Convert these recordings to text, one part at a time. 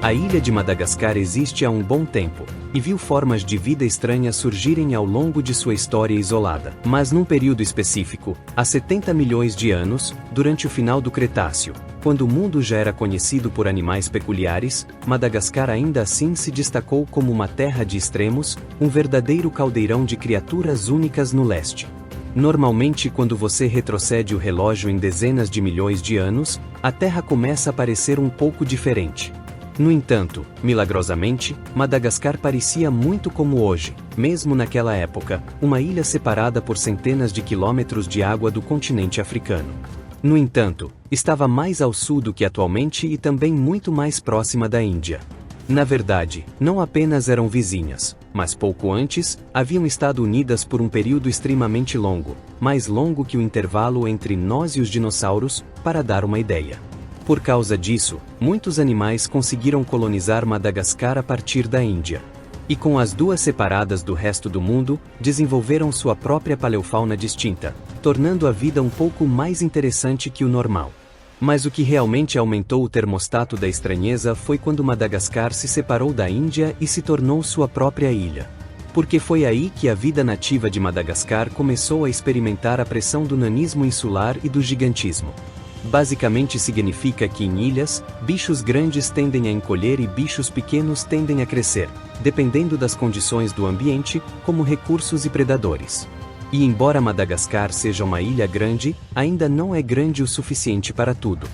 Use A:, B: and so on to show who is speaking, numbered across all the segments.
A: A ilha de Madagascar existe há um bom tempo, e viu formas de vida estranhas surgirem ao longo de sua história isolada. Mas num período específico, há 70 milhões de anos, durante o final do Cretáceo, quando o mundo já era conhecido por animais peculiares, Madagascar ainda assim se destacou como uma terra de extremos, um verdadeiro caldeirão de criaturas únicas no leste. Normalmente, quando você retrocede o relógio em dezenas de milhões de anos, a Terra começa a parecer um pouco diferente. No entanto, milagrosamente, Madagascar parecia muito como hoje, mesmo naquela época, uma ilha separada por centenas de quilômetros de água do continente africano. No entanto, estava mais ao sul do que atualmente e também muito mais próxima da Índia. Na verdade, não apenas eram vizinhas, mas pouco antes, haviam estado unidas por um período extremamente longo, mais longo que o intervalo entre nós e os dinossauros, para dar uma ideia. Por causa disso, muitos animais conseguiram colonizar Madagascar a partir da Índia. E com as duas separadas do resto do mundo, desenvolveram sua própria paleofauna distinta, tornando a vida um pouco mais interessante que o normal. Mas o que realmente aumentou o termostato da estranheza foi quando Madagascar se separou da Índia e se tornou sua própria ilha. Porque foi aí que a vida nativa de Madagascar começou a experimentar a pressão do nanismo insular e do gigantismo. Basicamente significa que em ilhas, bichos grandes tendem a encolher e bichos pequenos tendem a crescer, dependendo das condições do ambiente, como recursos e predadores. E embora Madagascar seja uma ilha grande, ainda não é grande o suficiente para tudo.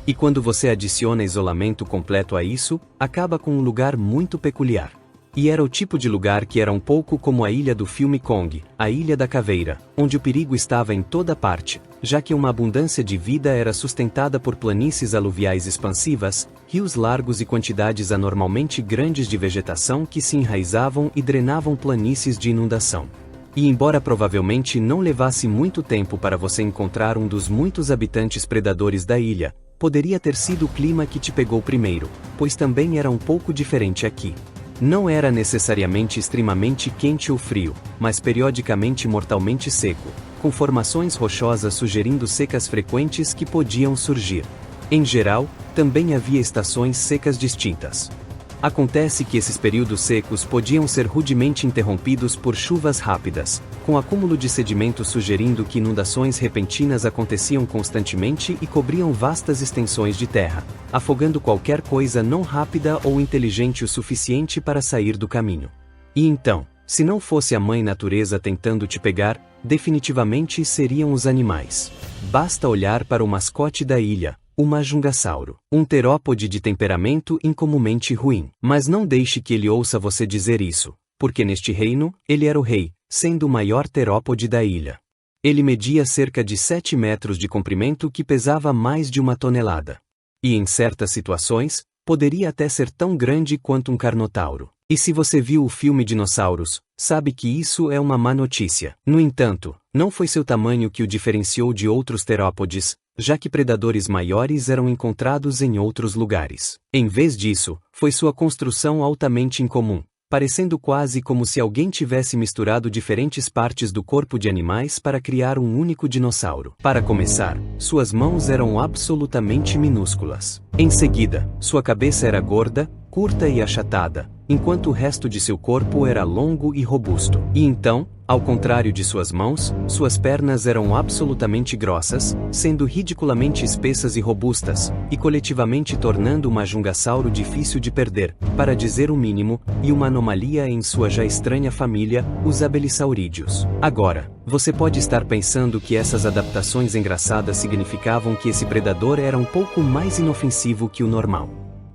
A: E quando você adiciona isolamento completo a isso, acaba com um lugar muito peculiar. E era o tipo de lugar que era um pouco como a ilha do filme Kong, a Ilha da Caveira, onde o perigo estava em toda parte, já que uma abundância de vida era sustentada por planícies aluviais expansivas, rios largos e quantidades anormalmente grandes de vegetação que se enraizavam e drenavam planícies de inundação. E embora provavelmente não levasse muito tempo para você encontrar um dos muitos habitantes predadores da ilha, poderia ter sido o clima que te pegou primeiro, pois também era um pouco diferente aqui. Não era necessariamente extremamente quente ou frio, mas periodicamente mortalmente seco, com formações rochosas sugerindo secas frequentes que podiam surgir. Em geral, também havia estações secas distintas. Acontece que esses períodos secos podiam ser rudemente interrompidos por chuvas rápidas, com acúmulo de sedimento sugerindo que inundações repentinas aconteciam constantemente e cobriam vastas extensões de terra, afogando qualquer coisa não rápida ou inteligente o suficiente para sair do caminho. E então, se não fosse a mãe natureza tentando te pegar, definitivamente seriam os animais. Basta olhar para o mascote da ilha, o majungasauro, um terópode de temperamento incomumente ruim. Mas não deixe que ele ouça você dizer isso, porque neste reino, ele era o rei, sendo o maior terópode da ilha. Ele media cerca de 7 metros de comprimento que pesava mais de 1 tonelada. E em certas situações, poderia até ser tão grande quanto um carnotauro. E se você viu o filme Dinossauros, sabe que isso é uma má notícia. No entanto, não foi seu tamanho que o diferenciou de outros terópodes, já que predadores maiores eram encontrados em outros lugares. Em vez disso, foi sua construção altamente incomum, parecendo quase como se alguém tivesse misturado diferentes partes do corpo de animais para criar um único dinossauro. Para começar, suas mãos eram absolutamente minúsculas. Em seguida, sua cabeça era gorda, curta e achatada, enquanto o resto de seu corpo era longo e robusto. E então, ao contrário de suas mãos, suas pernas eram absolutamente grossas, sendo ridiculamente espessas e robustas, e coletivamente tornando o majungasauro difícil de perder, para dizer o mínimo, e uma anomalia em sua já estranha família, os abelissaurídeos. Agora, você pode estar pensando que essas adaptações engraçadas significavam que esse predador era um pouco mais inofensivo que o normal.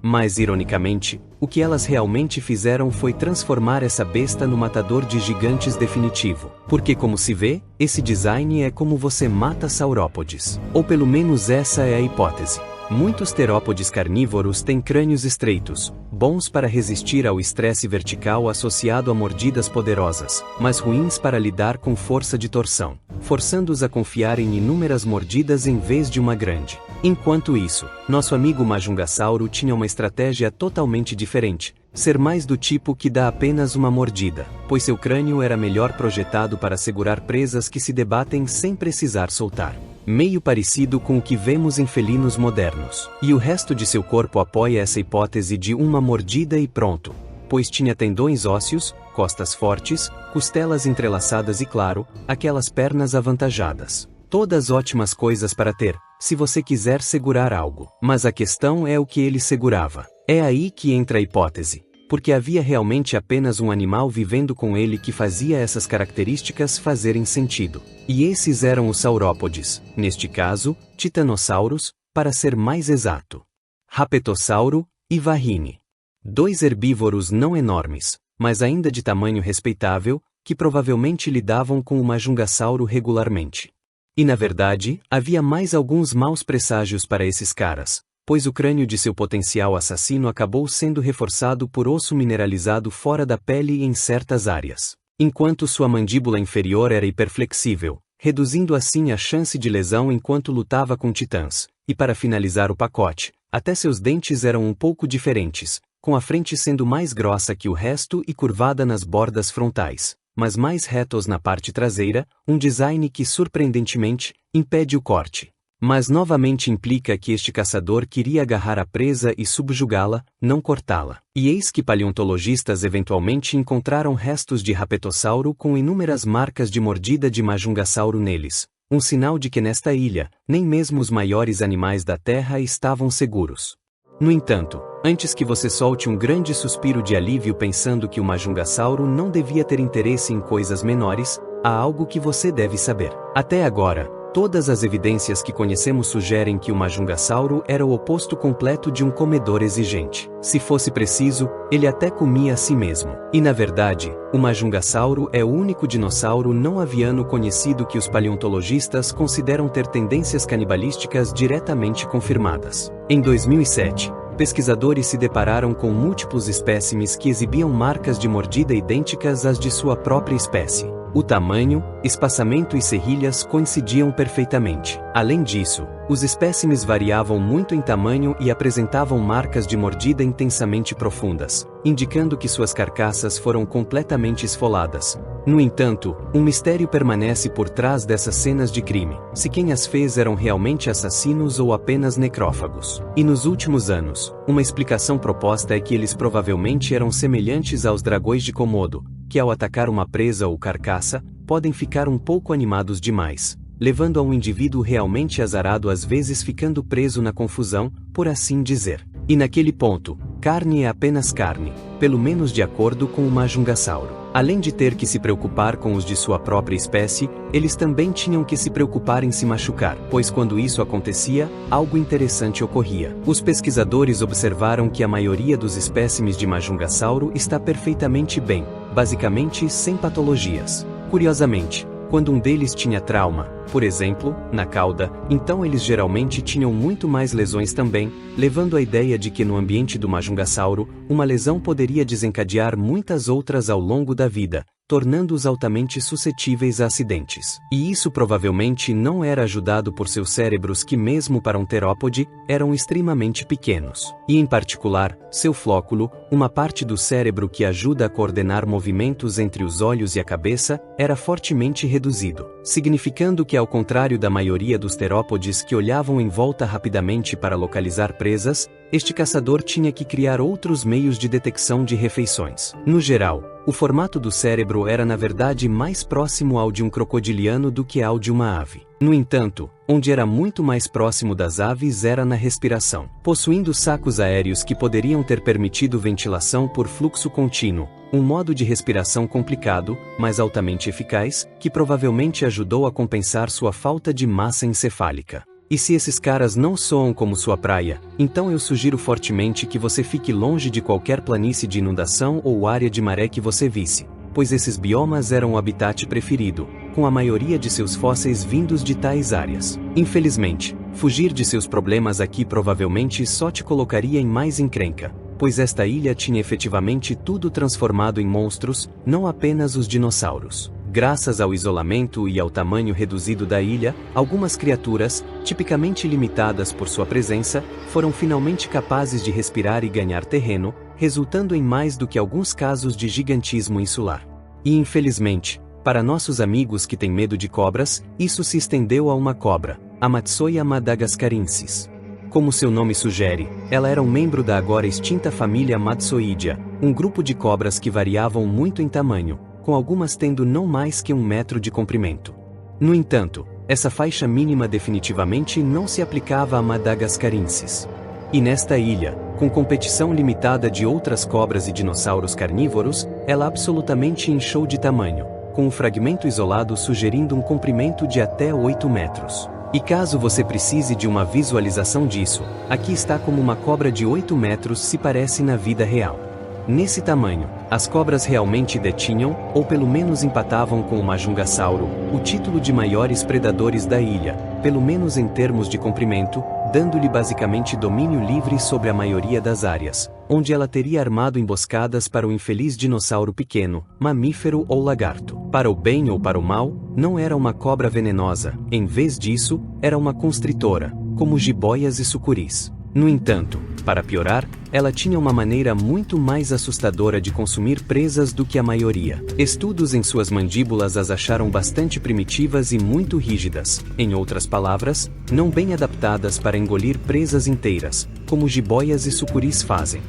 A: Mas, ironicamente, o que elas realmente fizeram foi transformar essa besta no matador de gigantes definitivo. Porque, como se vê, esse design é como você mata saurópodes. Ou pelo menos essa é a hipótese. Muitos terópodes carnívoros têm crânios estreitos, bons para resistir ao estresse vertical associado a mordidas poderosas, mas ruins para lidar com força de torção, forçando-os a confiar em inúmeras mordidas em vez de uma grande. Enquanto isso, nosso amigo majungasauro tinha uma estratégia totalmente diferente, ser mais do tipo que dá apenas uma mordida, pois seu crânio era melhor projetado para segurar presas que se debatem sem precisar soltar. meio parecido com o que vemos em felinos modernos. E o resto de seu corpo apoia essa hipótese de uma mordida e pronto, pois tinha tendões ósseos, costas fortes, costelas entrelaçadas e claro, aquelas pernas avantajadas. Todas ótimas coisas para ter, se você quiser segurar algo. Mas a questão é o que ele segurava. É aí que entra a hipótese, porque havia realmente apenas um animal vivendo com ele que fazia essas características fazerem sentido. E esses eram os saurópodes, neste caso, titanossauros, para ser mais exato. Rapetossauro e Varrine. Dois herbívoros não enormes, mas ainda de tamanho respeitável, que provavelmente lidavam com o majungassauro regularmente. E na verdade, havia mais alguns maus presságios para esses caras, pois o crânio de seu potencial assassino acabou sendo reforçado por osso mineralizado fora da pele em certas áreas, enquanto sua mandíbula inferior era hiperflexível, reduzindo assim a chance de lesão enquanto lutava com titãs. E para finalizar o pacote, até seus dentes eram um pouco diferentes, com a frente sendo mais grossa que o resto e curvada nas bordas frontais, mas mais retos na parte traseira, um design que surpreendentemente impede o corte. Mas novamente implica que este caçador queria agarrar a presa e subjugá-la, não cortá-la. E eis que paleontologistas eventualmente encontraram restos de rapetossauro com inúmeras marcas de mordida de majungassauro neles, um sinal de que nesta ilha, nem mesmo os maiores animais da Terra estavam seguros. No entanto, antes que você solte um grande suspiro de alívio pensando que o majungassauro não devia ter interesse em coisas menores, há algo que você deve saber. Até agora, todas as evidências que conhecemos sugerem que o majungassauro era o oposto completo de um comedor exigente. Se fosse preciso, ele até comia a si mesmo. E na verdade, o majungassauro é o único dinossauro não aviano conhecido que os paleontologistas consideram ter tendências canibalísticas diretamente confirmadas. Em 2007, pesquisadores se depararam com múltiplos espécimes que exibiam marcas de mordida idênticas às de sua própria espécie. O tamanho, espaçamento e serrilhas coincidiam perfeitamente. Além disso, os espécimes variavam muito em tamanho e apresentavam marcas de mordida intensamente profundas, indicando que suas carcaças foram completamente esfoladas. No entanto, um mistério permanece por trás dessas cenas de crime: se quem as fez eram realmente assassinos ou apenas necrófagos. E nos últimos anos, uma explicação proposta é que eles provavelmente eram semelhantes aos dragões de Komodo, que ao atacar uma presa ou carcaça, podem ficar um pouco animados demais, levando a um indivíduo realmente azarado às vezes ficando preso na confusão, por assim dizer. E naquele ponto, carne é apenas carne, pelo menos de acordo com o majungassauro. Além de ter que se preocupar com os de sua própria espécie, eles também tinham que se preocupar em se machucar, pois quando isso acontecia, algo interessante ocorria. Os pesquisadores observaram que a maioria dos espécimes de majungassauro está perfeitamente bem, basicamente sem patologias. Curiosamente, quando um deles tinha trauma, por exemplo, na cauda, então eles geralmente tinham muito mais lesões também, levando à ideia de que no ambiente do majungassauro, uma lesão poderia desencadear muitas outras ao longo da vida, tornando-os altamente suscetíveis a acidentes. E isso provavelmente não era ajudado por seus cérebros que, mesmo para um terópode, eram extremamente pequenos. E em particular, seu flóculo, uma parte do cérebro que ajuda a coordenar movimentos entre os olhos e a cabeça, era fortemente reduzido, significando que, ao contrário da maioria dos terópodes que olhavam em volta rapidamente para localizar presas, este caçador tinha que criar outros meios de detecção de refeições. No geral, o formato do cérebro era na verdade mais próximo ao de um crocodiliano do que ao de uma ave. No entanto, onde era muito mais próximo das aves era na respiração. Possuindo sacos aéreos que poderiam ter permitido ventilação por fluxo contínuo, um modo de respiração complicado, mas altamente eficaz, que provavelmente ajudou a compensar sua falta de massa encefálica. E se esses caras não soam como sua praia, então eu sugiro fortemente que você fique longe de qualquer planície de inundação ou área de maré que você visse, pois esses biomas eram o habitat preferido, com a maioria de seus fósseis vindos de tais áreas. Infelizmente, fugir de seus problemas aqui provavelmente só te colocaria em mais encrenca, pois esta ilha tinha efetivamente tudo transformado em monstros, não apenas os dinossauros. Graças ao isolamento e ao tamanho reduzido da ilha, algumas criaturas, tipicamente limitadas por sua presença, foram finalmente capazes de respirar e ganhar terreno, resultando em mais do que alguns casos de gigantismo insular. E infelizmente, para nossos amigos que têm medo de cobras, isso se estendeu a uma cobra, a Matsoia madagascarensis. Como seu nome sugere, ela era um membro da agora extinta família Matsoidia, um grupo de cobras que variavam muito em tamanho, com algumas tendo não mais que 1 metro de comprimento. No entanto, essa faixa mínima definitivamente não se aplicava a madagascarensis. E nesta ilha, com competição limitada de outras cobras e dinossauros carnívoros, ela absolutamente inchou de tamanho, com um fragmento isolado sugerindo um comprimento de até 8 metros. E caso você precise de uma visualização disso, aqui está como uma cobra de 8 metros se parece na vida real. Nesse tamanho, as cobras realmente detinham, ou pelo menos empatavam com o Majungasauro, o título de maiores predadores da ilha, pelo menos em termos de comprimento, dando-lhe basicamente domínio livre sobre a maioria das áreas, onde ela teria armado emboscadas para o infeliz dinossauro pequeno, mamífero ou lagarto. Para o bem ou para o mal, não era uma cobra venenosa, em vez disso, era uma constritora, como jiboias e sucuris. No entanto, para piorar, ela tinha uma maneira muito mais assustadora de consumir presas do que a maioria. Estudos em suas mandíbulas as acharam bastante primitivas e muito rígidas, em outras palavras, não bem adaptadas para engolir presas inteiras, como jiboias e sucuris fazem.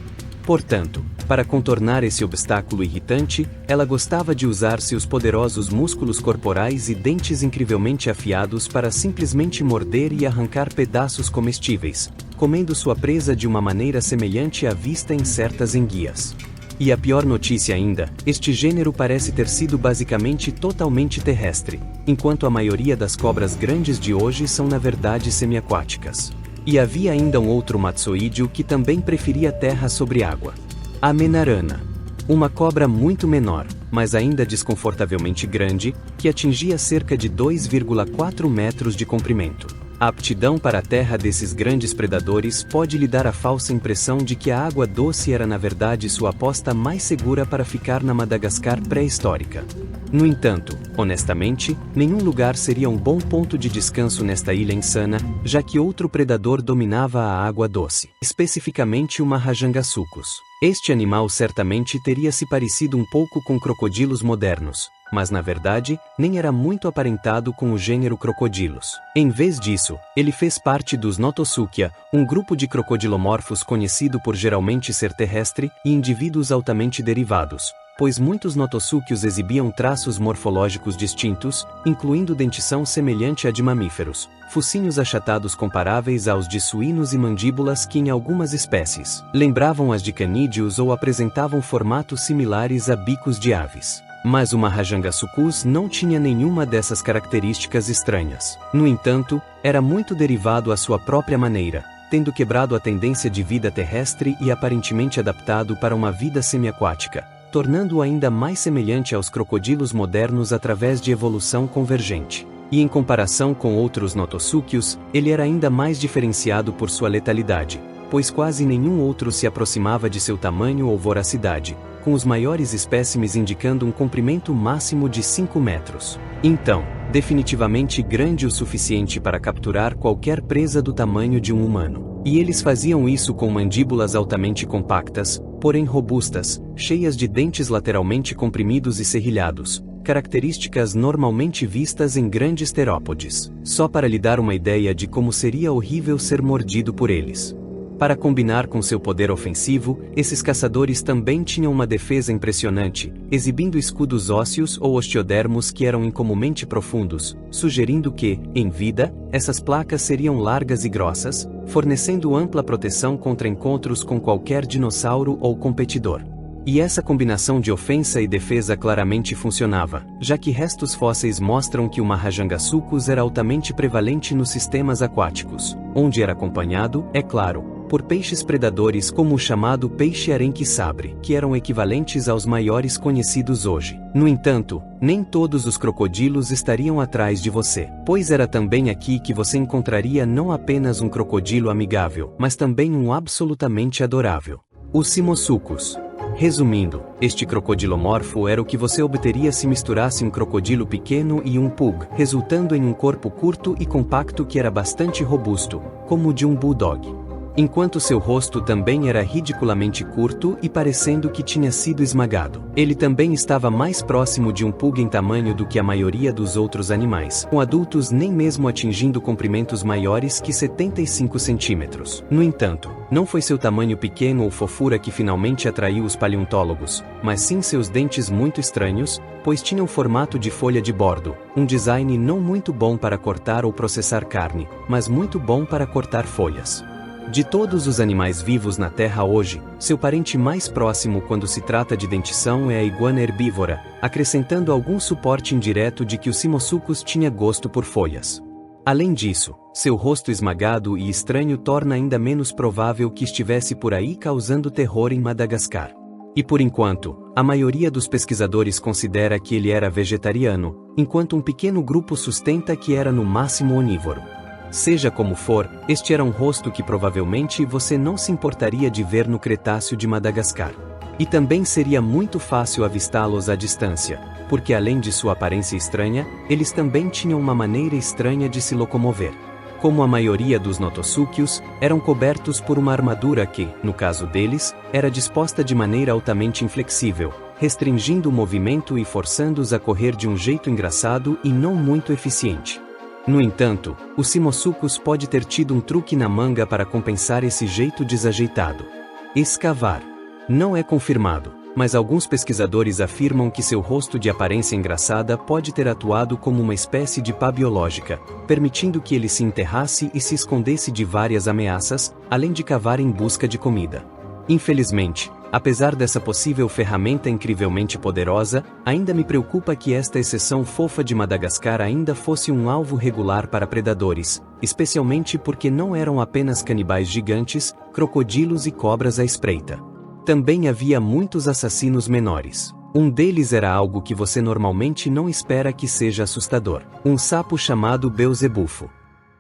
A: Portanto, para contornar esse obstáculo irritante, ela gostava de usar seus poderosos músculos corporais e dentes incrivelmente afiados para simplesmente morder e arrancar pedaços comestíveis, comendo sua presa de uma maneira semelhante à vista em certas enguias. E a pior notícia ainda, este gênero parece ter sido basicamente totalmente terrestre, enquanto a maioria das cobras grandes de hoje são na verdade semiaquáticas. E havia ainda um outro matsoídeo que também preferia terra sobre água. A menarana. Uma cobra muito menor, mas ainda desconfortavelmente grande, que atingia cerca de 2,4 metros de comprimento. A aptidão para a terra desses grandes predadores pode lhe dar a falsa impressão de que a água doce era na verdade sua aposta mais segura para ficar na Madagascar pré-histórica. No entanto, honestamente, nenhum lugar seria um bom ponto de descanso nesta ilha insana, já que outro predador dominava a água doce, especificamente o Mahajangasucus. Este animal certamente teria se parecido um pouco com crocodilos modernos, mas na verdade, nem era muito aparentado com o gênero crocodilos. Em vez disso, ele fez parte dos Notosuchia, um grupo de crocodilomorfos conhecido por geralmente ser terrestre e indivíduos altamente derivados, pois muitos notossúquios exibiam traços morfológicos distintos, incluindo dentição semelhante à de mamíferos, focinhos achatados comparáveis aos de suínos e mandíbulas que em algumas espécies lembravam as de canídeos ou apresentavam formatos similares a bicos de aves. Mas o Mahajangasucus não tinha nenhuma dessas características estranhas. No entanto, era muito derivado à sua própria maneira, tendo quebrado a tendência de vida terrestre e aparentemente adaptado para uma vida semiaquática, tornando-o ainda mais semelhante aos crocodilos modernos através de evolução convergente. E em comparação com outros notossúquios, ele era ainda mais diferenciado por sua letalidade, pois quase nenhum outro se aproximava de seu tamanho ou voracidade, com os maiores espécimes indicando um comprimento máximo de 5 metros. Então, definitivamente grande o suficiente para capturar qualquer presa do tamanho de um humano. E eles faziam isso com mandíbulas altamente compactas, porém robustas, cheias de dentes lateralmente comprimidos e serrilhados, características normalmente vistas em grandes terópodes. Só para lhe dar uma ideia de como seria horrível ser mordido por eles. Para combinar com seu poder ofensivo, esses caçadores também tinham uma defesa impressionante, exibindo escudos ósseos ou osteodermos que eram incomumente profundos, sugerindo que, em vida, essas placas seriam largas e grossas, fornecendo ampla proteção contra encontros com qualquer dinossauro ou competidor. E essa combinação de ofensa e defesa claramente funcionava, já que restos fósseis mostram que o Mahajangasucus era altamente prevalente nos sistemas aquáticos, onde era acompanhado, é claro, por peixes predadores como o chamado peixe arenque-sabre, que eram equivalentes aos maiores conhecidos hoje. No entanto, nem todos os crocodilos estariam atrás de você, pois era também aqui que você encontraria não apenas um crocodilo amigável, mas também um absolutamente adorável. Os Simosucus. Resumindo, este crocodilomorfo era o que você obteria se misturasse um crocodilo pequeno e um pug, resultando em um corpo curto e compacto que era bastante robusto, como o de um bulldog. enquanto seu rosto também era ridiculamente curto e parecendo que tinha sido esmagado. Ele também estava mais próximo de um pug em tamanho do que a maioria dos outros animais, com adultos nem mesmo atingindo comprimentos maiores que 75 centímetros. No entanto, não foi seu tamanho pequeno ou fofura que finalmente atraiu os paleontólogos, mas sim seus dentes muito estranhos, pois tinham formato de folha de bordo, um design não muito bom para cortar ou processar carne, mas muito bom para cortar folhas. De todos os animais vivos na Terra hoje, seu parente mais próximo quando se trata de dentição é a iguana herbívora, acrescentando algum suporte indireto de que o Simosuchus tinha gosto por folhas. Além disso, seu rosto esmagado e estranho torna ainda menos provável que estivesse por aí causando terror em Madagascar. E por enquanto, a maioria dos pesquisadores considera que ele era vegetariano, enquanto um pequeno grupo sustenta que era no máximo onívoro. Seja como for, este era um rosto que provavelmente você não se importaria de ver no Cretáceo de Madagascar. E também seria muito fácil avistá-los à distância, porque além de sua aparência estranha, eles também tinham uma maneira estranha de se locomover. Como a maioria dos notossúquios, eram cobertos por uma armadura que, no caso deles, era disposta de maneira altamente inflexível, restringindo o movimento e forçando-os a correr de um jeito engraçado e não muito eficiente. No entanto, o Simosuchus pode ter tido um truque na manga para compensar esse jeito desajeitado. Escavar. Não é confirmado, mas alguns pesquisadores afirmam que seu rosto de aparência engraçada pode ter atuado como uma espécie de pá biológica, permitindo que ele se enterrasse e se escondesse de várias ameaças, além de cavar em busca de comida. Infelizmente, apesar dessa possível ferramenta incrivelmente poderosa, ainda me preocupa que esta exceção fofa de Madagascar ainda fosse um alvo regular para predadores, especialmente porque não eram apenas canibais gigantes, crocodilos e cobras à espreita. Também havia muitos assassinos menores. Um deles era algo que você normalmente não espera que seja assustador: um sapo chamado Beelzebufo.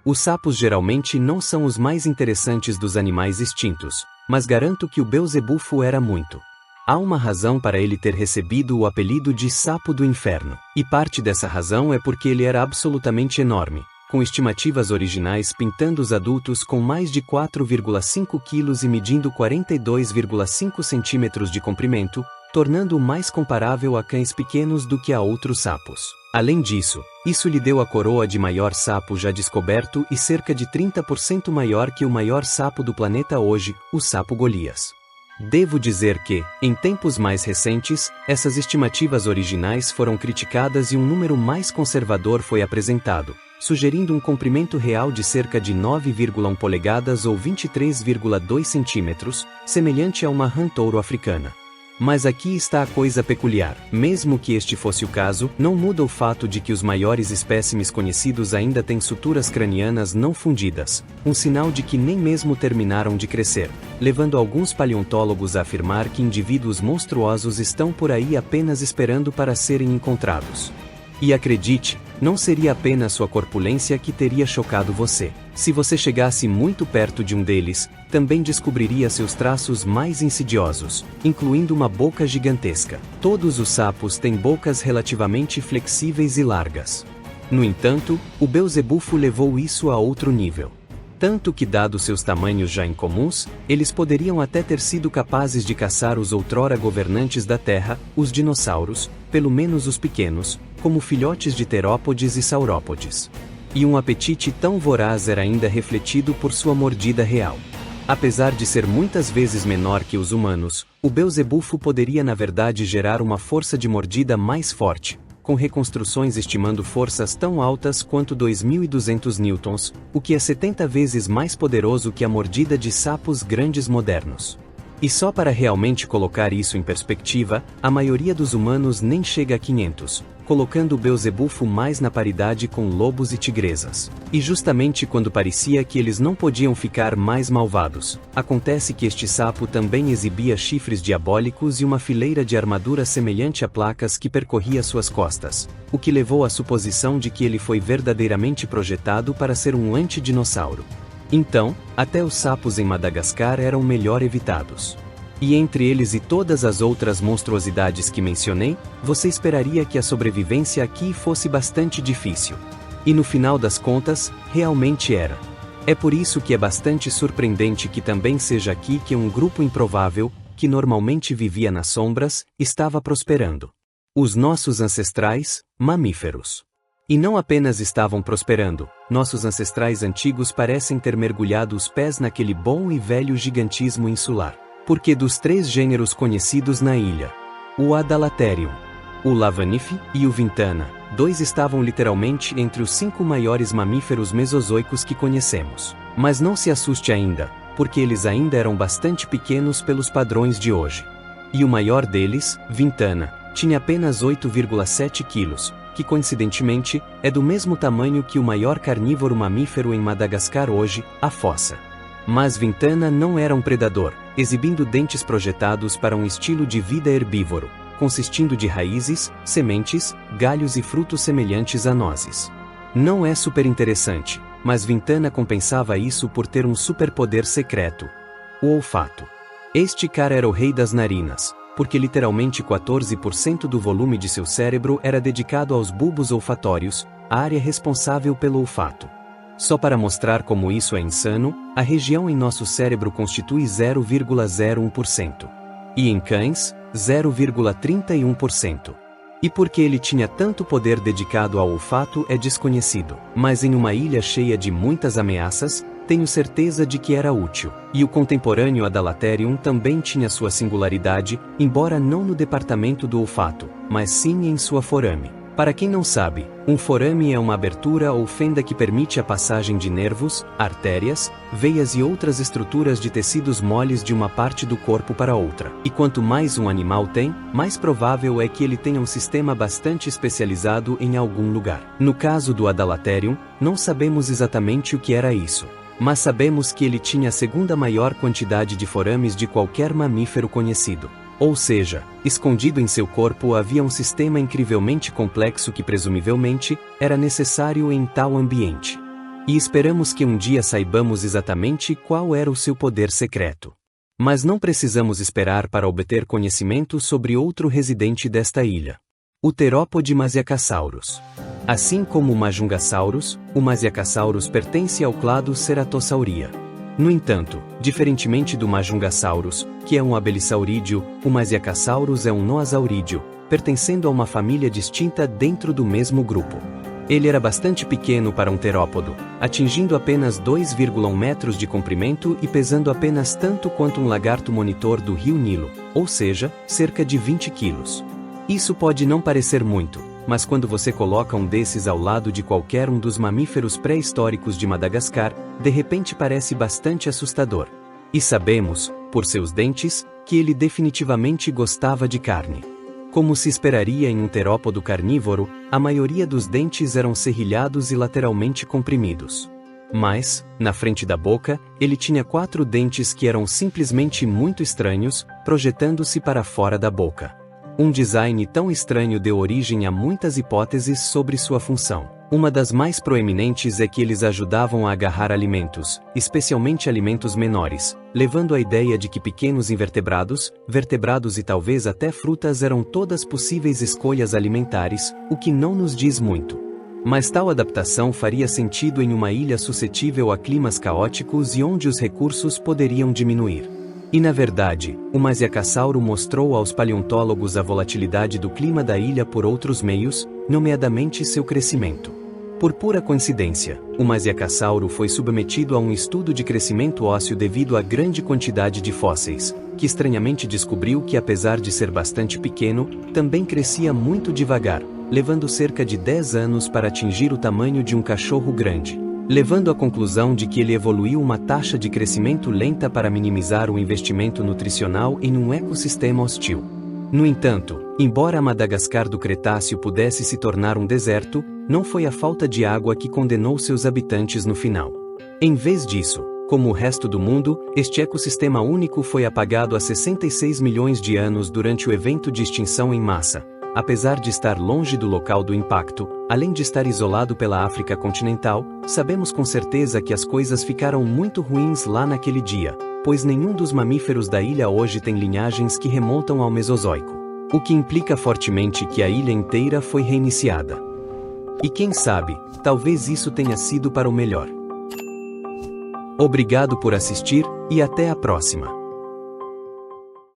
A: Os sapos geralmente não são os mais interessantes dos animais extintos, mas garanto que o Beelzebufo era muito. Há uma razão para ele ter recebido o apelido de Sapo do Inferno, e parte dessa razão é porque ele era absolutamente enorme, com estimativas originais pintando os adultos com mais de 4,5 kg e medindo 42,5 cm de comprimento, tornando-o mais comparável a cães pequenos do que a outros sapos. Além disso, isso lhe deu a coroa de maior sapo já descoberto e cerca de 30% maior que o maior sapo do planeta hoje, o sapo Golias. Devo dizer que, em tempos mais recentes, essas estimativas originais foram criticadas e um número mais conservador foi apresentado, sugerindo um comprimento real de cerca de 9,1 polegadas ou 23,2 centímetros, semelhante a uma rã touro africana. Mas aqui está a coisa peculiar. Mesmo que este fosse o caso, não muda o fato de que os maiores espécimes conhecidos ainda têm suturas cranianas não fundidas, um sinal de que nem mesmo terminaram de crescer, levando alguns paleontólogos a afirmar que indivíduos monstruosos estão por aí apenas esperando para serem encontrados. E acredite, não seria apenas sua corpulência que teria chocado você. Se você chegasse muito perto de um deles, também descobriria seus traços mais insidiosos, incluindo uma boca gigantesca. Todos os sapos têm bocas relativamente flexíveis e largas. No entanto, o Beelzebufo levou isso a outro nível. Tanto que, dado seus tamanhos já incomuns, eles poderiam até ter sido capazes de caçar os outrora governantes da Terra, os dinossauros, pelo menos os pequenos, como filhotes de terópodes e saurópodes. E um apetite tão voraz era ainda refletido por sua mordida real. Apesar de ser muitas vezes menor que os humanos, o Beelzebufo poderia na verdade gerar uma força de mordida mais forte, com reconstruções estimando forças tão altas quanto 2.200 newtons, o que é 70 vezes mais poderoso que a mordida de sapos grandes modernos. E só para realmente colocar isso em perspectiva, a maioria dos humanos nem chega a 500, colocando o Beelzebufo mais na paridade com lobos e tigresas. E justamente quando parecia que eles não podiam ficar mais malvados, acontece que este sapo também exibia chifres diabólicos e uma fileira de armadura semelhante a placas que percorria suas costas, o que levou à suposição de que ele foi verdadeiramente projetado para ser um antidinossauro. Então, até os sapos em Madagascar eram melhor evitados. E entre eles e todas as outras monstruosidades que mencionei, você esperaria que a sobrevivência aqui fosse bastante difícil. E no final das contas, realmente era. É por isso que é bastante surpreendente que também seja aqui que um grupo improvável, que normalmente vivia nas sombras, estava prosperando. Os nossos ancestrais, mamíferos. E não apenas estavam prosperando, nossos ancestrais antigos parecem ter mergulhado os pés naquele bom e velho gigantismo insular. Porque dos 3 gêneros conhecidos na ilha, o Adalaterium, o Lavanife e o Vintana, 2 estavam literalmente entre os 5 maiores mamíferos mesozoicos que conhecemos. Mas não se assuste ainda, porque eles ainda eram bastante pequenos pelos padrões de hoje. E o maior deles, Vintana, tinha apenas 8,7 quilos, que coincidentemente, é do mesmo tamanho que o maior carnívoro mamífero em Madagascar hoje, a fossa. Mas Vintana não era um predador, exibindo dentes projetados para um estilo de vida herbívoro, consistindo de raízes, sementes, galhos e frutos semelhantes a nozes. Não é super interessante, mas Vintana compensava isso por ter um superpoder secreto: o olfato. Este cara era o rei das narinas, porque literalmente 14% do volume de seu cérebro era dedicado aos bulbos olfatórios, a área responsável pelo olfato. Só para mostrar como isso é insano, a região em nosso cérebro constitui 0,01%. E em cães, 0,31%. E porque ele tinha tanto poder dedicado ao olfato é desconhecido. Mas em uma ilha cheia de muitas ameaças, tenho certeza de que era útil. E o contemporâneo Adalaterium também tinha sua singularidade, embora não no departamento do olfato, mas sim em sua forame. Para quem não sabe, um forame é uma abertura ou fenda que permite a passagem de nervos, artérias, veias e outras estruturas de tecidos moles de uma parte do corpo para outra. E quanto mais um animal tem, mais provável é que ele tenha um sistema bastante especializado em algum lugar. No caso do Adalaterium, não sabemos exatamente o que era isso. Mas sabemos que ele tinha a segunda maior quantidade de forames de qualquer mamífero conhecido. Ou seja, escondido em seu corpo havia um sistema incrivelmente complexo que presumivelmente era necessário em tal ambiente. E esperamos que um dia saibamos exatamente qual era o seu poder secreto. Mas não precisamos esperar para obter conhecimento sobre outro residente desta ilha: o Terópode Masiacasaurus. Assim como o Majungasaurus, o Masiacasaurus pertence ao clado Ceratosauria. No entanto, diferentemente do Majungasaurus, que é um abelissaurídeo, o Masiacasaurus é um noasaurídeo, pertencendo a uma família distinta dentro do mesmo grupo. Ele era bastante pequeno para um terópodo, atingindo apenas 2,1 metros de comprimento e pesando apenas tanto quanto um lagarto monitor do rio Nilo, ou seja, cerca de 20 quilos. Isso pode não parecer muito, mas quando você coloca um desses ao lado de qualquer um dos mamíferos pré-históricos de Madagascar, de repente parece bastante assustador. E sabemos, por seus dentes, que ele definitivamente gostava de carne. Como se esperaria em um terópodo carnívoro, a maioria dos dentes eram serrilhados e lateralmente comprimidos. Mas, na frente da boca, ele tinha 4 dentes que eram simplesmente muito estranhos, projetando-se para fora da boca. Um design tão estranho deu origem a muitas hipóteses sobre sua função. Uma das mais proeminentes é que eles ajudavam a agarrar alimentos, especialmente alimentos menores, levando à ideia de que pequenos invertebrados, vertebrados e talvez até frutas eram todas possíveis escolhas alimentares, o que não nos diz muito. Mas tal adaptação faria sentido em uma ilha suscetível a climas caóticos e onde os recursos poderiam diminuir. E na verdade, o Masiacassauro mostrou aos paleontólogos a volatilidade do clima da ilha por outros meios, nomeadamente seu crescimento. Por pura coincidência, o Masiacassauro foi submetido a um estudo de crescimento ósseo devido à grande quantidade de fósseis, que estranhamente descobriu que apesar de ser bastante pequeno, também crescia muito devagar, levando cerca de 10 anos para atingir o tamanho de um cachorro grande, levando à conclusão de que ele evoluiu uma taxa de crescimento lenta para minimizar o investimento nutricional em um ecossistema hostil. No entanto, embora a Madagascar do Cretáceo pudesse se tornar um deserto, não foi a falta de água que condenou seus habitantes no final. Em vez disso, como o resto do mundo, este ecossistema único foi apagado há 66 milhões de anos durante o evento de extinção em massa. Apesar de estar longe do local do impacto, além de estar isolado pela África continental, sabemos com certeza que as coisas ficaram muito ruins lá naquele dia, pois nenhum dos mamíferos da ilha hoje tem linhagens que remontam ao Mesozoico, o que implica fortemente que a ilha inteira foi reiniciada. E quem sabe, talvez isso tenha sido para o melhor. Obrigado por assistir, e até a próxima.